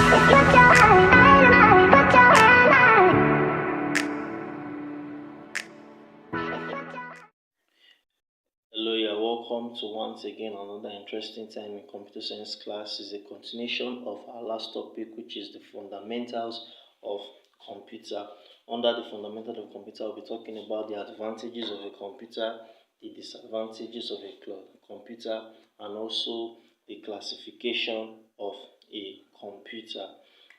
Hello, you're welcome to once again another interesting time in computer science class. Is a continuation of our last topic, which is the fundamentals of computer. Under the fundamentals of computer, we'll be talking about the advantages of a computer, the disadvantages of a computer, and also the classification of a computer.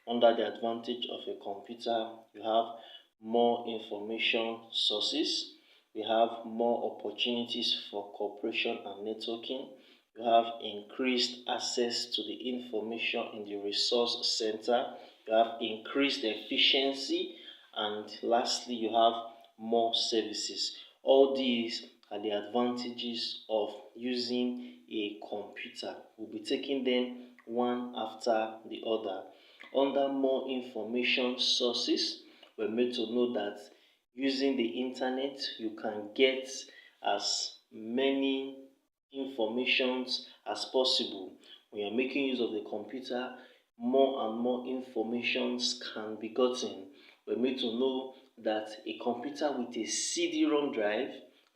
Under the advantage of a computer, you have more information sources. We have more opportunities for cooperation and networking. You have increased access to the information in the resource center. You have increased efficiency. And lastly, you have more services. All these are the advantages of using a computer. We'll be taking them one after the other. Under more information sources, we're made to know that using the internet, you can get as many informations as possible. When you're making use of the computer, more and more informations can be gotten. We're made to know that a computer with a CD-ROM drive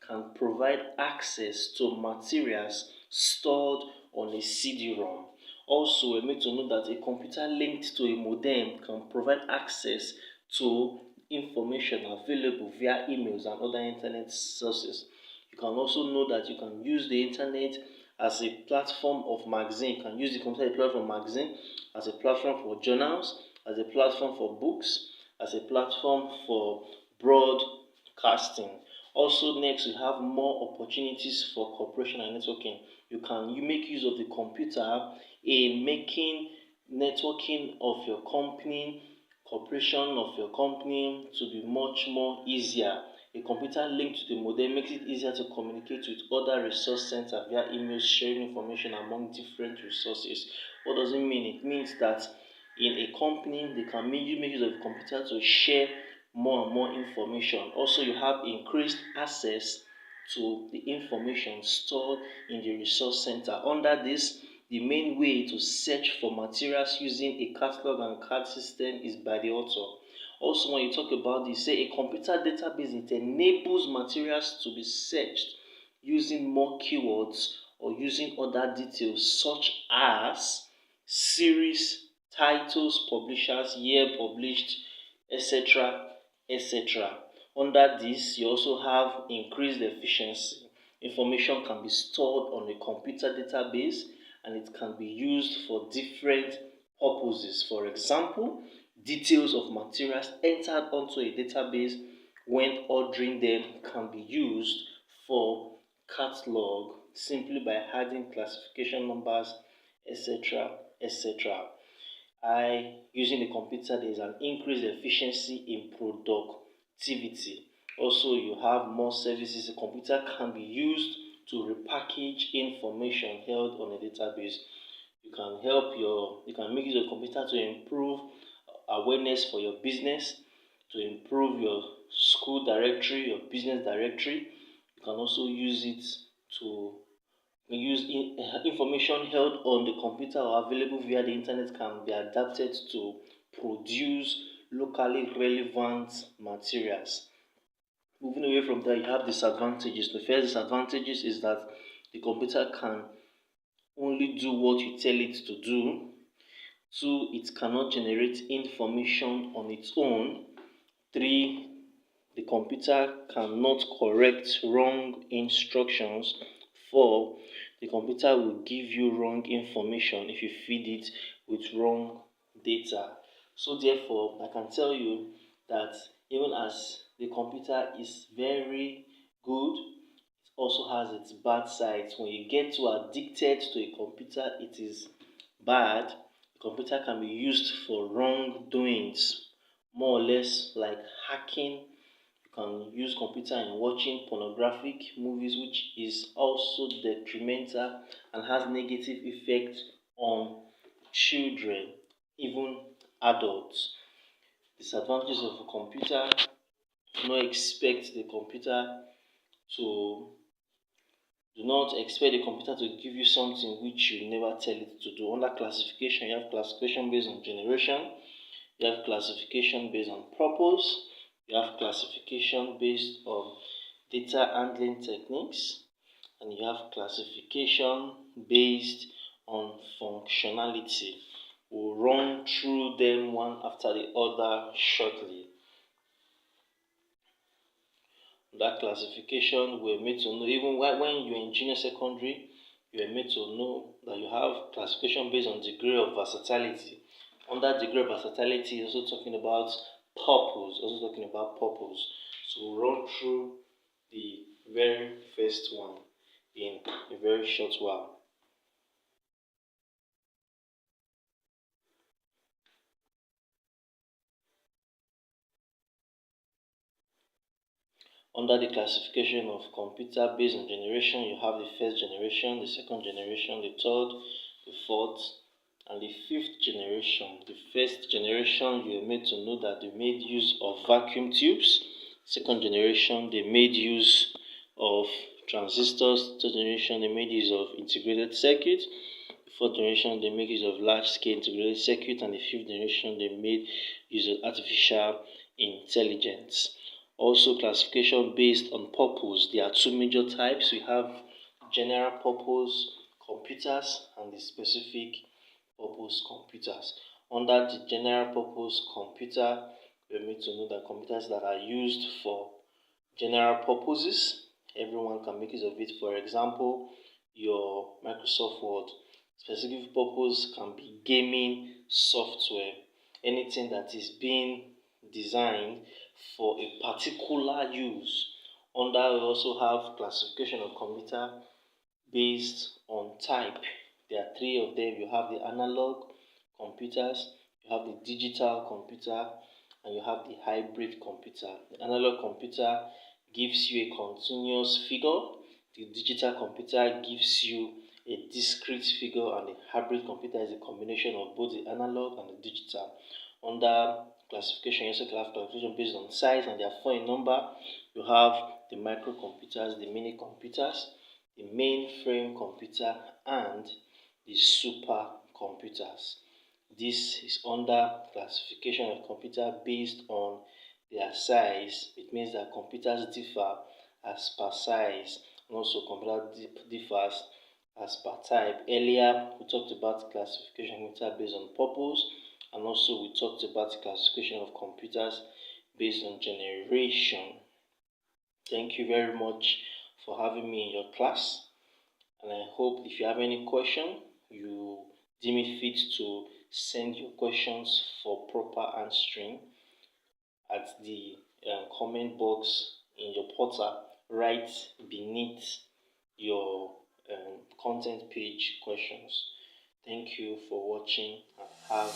can provide access to materials stored on a CD-ROM. Also, we're made to know that a computer linked to a modem can provide access to information available via emails and other internet sources. You can also know that you can use the internet as a platform of magazine. You can use the computer as a platform for magazine, as a platform for journals, as a platform for books, as a platform for broadcasting. Also, next, we have more opportunities for cooperation and networking. You make use of the computer in making networking of your company, cooperation of your company to be much more easier. A computer linked to the modem makes it easier to communicate with other resource centers via emails, sharing information among different resources. What does it mean? It means that in a company, they can make use of the computer to share more and more information. Also, you have increased access to the information stored in the resource center. Under this, the main way to search for materials using a catalog and card system is by the author. Also, when you talk about this, say a computer database, it enables materials to be searched using more keywords or using other details such as series, titles, publishers, year published, etc. etc. Under this, you also have increased efficiency. Information can be stored on a computer database and it can be used for different purposes. For example, details of materials entered onto a database when ordering them can be used for catalog simply by adding classification numbers, etc. etc. Using the computer, there is an increased efficiency in productivity. Also, you have more services. The computer can be used to repackage information held on a database. You can make use of the computer to improve awareness for your business, to improve your school directory, your business directory. You can also use it to information held on the computer or available via the internet can be adapted to produce locally relevant materials. Moving away from that, you have disadvantages. The first disadvantages is that the computer can only do what you tell it to do. Two, it cannot generate information on its own. Three, the computer cannot correct wrong instructions. Four, the computer will give you wrong information if you feed it with wrong data. So therefore, I can tell you that even as the computer is very good, it also has its bad sides. When you get too addicted to a computer, it is bad. The computer can be used for wrongdoings, more or less like hacking. You can use computer in watching pornographic movies, which is also detrimental and has negative effect on children, even adults. Disadvantages of a computer: do not expect the computer to Do not expect the computer to give you something which you never tell it to do. Under classification, you have classification based on generation, you have classification based on purpose, you have classification based on data handling techniques, and you have classification based on functionality. We'll run through them one after the other shortly. That classification we're made to know, even when you're in junior secondary, you are made to know that you have classification based on degree of versatility. Under degree of versatility, also talking about purpose. So we'll run through the very first one in a very short while. Under the classification of computer based on generation, you have the first generation, the second generation, the third, the fourth, and the fifth generation. The first generation, you are made to know that they made use of vacuum tubes. Second generation, they made use of transistors. Third generation, they made use of integrated circuit. The fourth generation, they make use of large-scale integrated circuit. And the fifth generation, they made use of artificial intelligence. Also, classification based on purpose. There are two major types. We have general purpose computers and the specific purpose computers. Under the general purpose computer, we are made to know that computers that are used for general purposes, everyone can make use of it. For example, your Microsoft Word. Specific purpose can be gaming software, anything that is being designed for a particular use. Under, we also have classification of computer based on type. There are three of them. You have the analog computers, you have the digital computer, and you have the hybrid computer. The analog computer gives you a continuous figure. The digital computer gives you a discrete figure, and the hybrid computer is a combination of both the analog and the digital. Under classification, you also have classification based on size, and there are four in number. You have the microcomputers, the mini computers, the mainframe computer, and the supercomputers. This is under classification of computer based on their size. It means that computers differ as per size, and also computer differs as per type. Earlier, we talked about classification of computer based on purpose, and also we talked about classification of computers based on generation. Thank you very much for having me in your class, and I hope if you have any question, you deem it fit to send your questions for proper answering at the comment box in your portal right beneath your content page questions. Thank you for watching and have